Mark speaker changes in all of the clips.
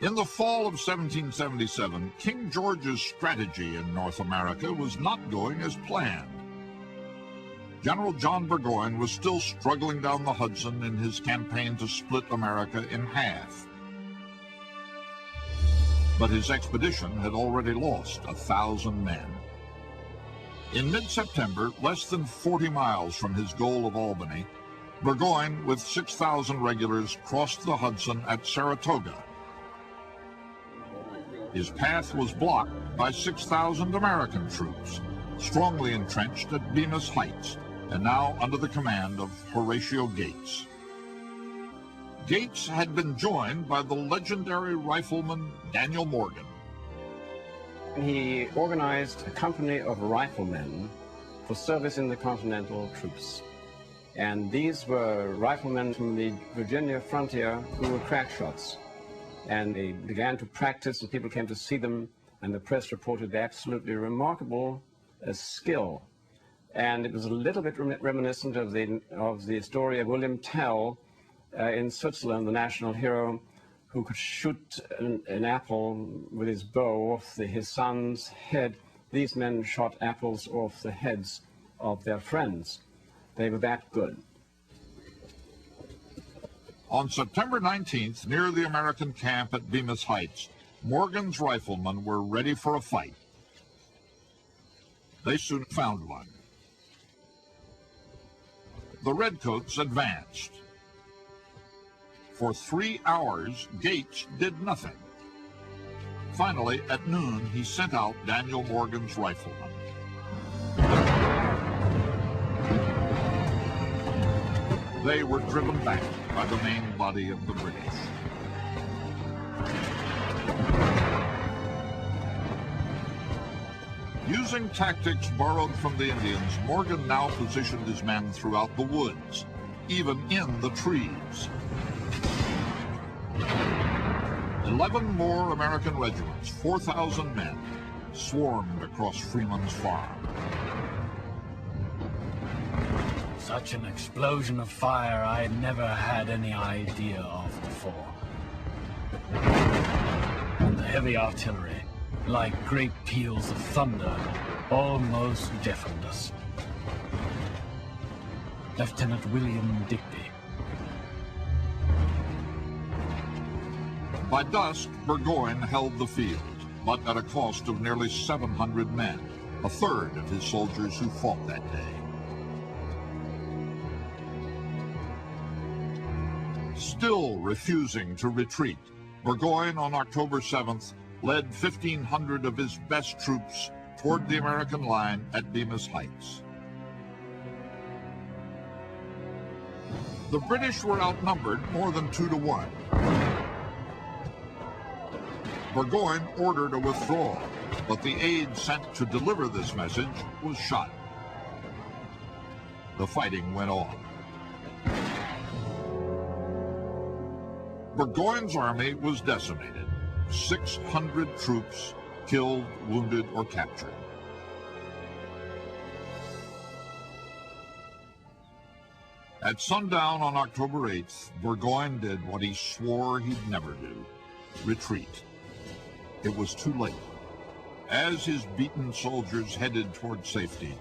Speaker 1: In the fall of 1777, King George's strategy in North America was not going as planned. General John Burgoyne was still struggling down the Hudson in his campaign to split America in half. But his expedition had already lost 1,000 men. In mid-September, less than 40 miles from his goal of Albany, Burgoyne, with 6,000 regulars, crossed the Hudson at Saratoga. His path was blocked by 6,000 American troops, strongly entrenched at Bemis Heights, and now under the command of Horatio Gates. Gates had been joined by the legendary rifleman Daniel Morgan.
Speaker 2: He organized a company of riflemen for service in the Continental troops. And these were riflemen from the Virginia frontier who were crack shots. And they began to practice, and people came to see them, and the press reported absolutely remarkable skill. And it was a little bit reminiscent of the story of William Tell in Switzerland, the national hero, who could shoot an apple with his bow off his son's head. These men shot apples off the heads of their friends. They were that good.
Speaker 1: On September 19th, near the American camp at Bemis Heights, Morgan's riflemen were ready for a fight. They soon found one. The Redcoats advanced. For 3 hours, Gates did nothing. Finally, at noon, he sent out Daniel Morgan's riflemen. They were driven back by the main body of the British. Using tactics borrowed from the Indians, Morgan now positioned his men throughout the woods, even in the trees. 11 more American regiments, 4,000 men, swarmed across Freeman's Farm.
Speaker 3: Such an explosion of fire I had never had any idea of before. And the heavy artillery, like great peals of thunder, almost deafened us. Lieutenant William Digby.
Speaker 1: By dusk, Burgoyne held the field, but at a cost of nearly 700 men, a third of his soldiers who fought that day. Still refusing to retreat, Burgoyne on October 7th led 1,500 of his best troops toward the American line at Bemis Heights. The British were outnumbered more than 2 to 1. Burgoyne ordered a withdrawal, but the aide sent to deliver this message was shot. The fighting went on. Burgoyne's army was decimated. 600 troops killed, wounded, or captured. At sundown on October 8th, Burgoyne did what he swore he'd never do: retreat. It was too late. As his beaten soldiers headed toward safety,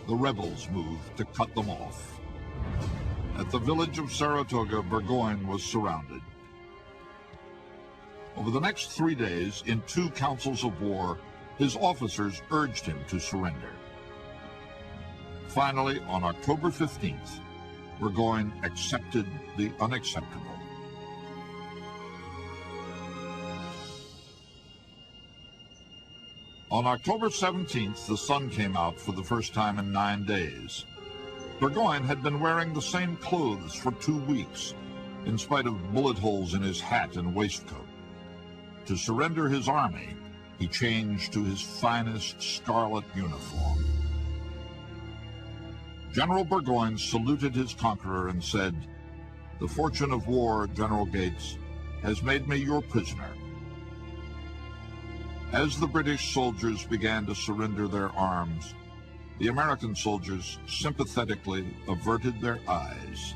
Speaker 1: the rebels moved to cut them off. At the village of Saratoga, Burgoyne was surrounded. Over the next 3 days, in 2 councils of war, his officers urged him to surrender. Finally, on October 15th, Burgoyne accepted the unacceptable. On October 17th, the sun came out for the first time in 9 days. Burgoyne had been wearing the same clothes for 2 weeks, in spite of bullet holes in his hat and waistcoat. To surrender his army, he changed to his finest scarlet uniform. General Burgoyne saluted his conqueror and said, "The fortune of war, General Gates, has made me your prisoner." As the British soldiers began to surrender their arms, the American soldiers sympathetically averted their eyes.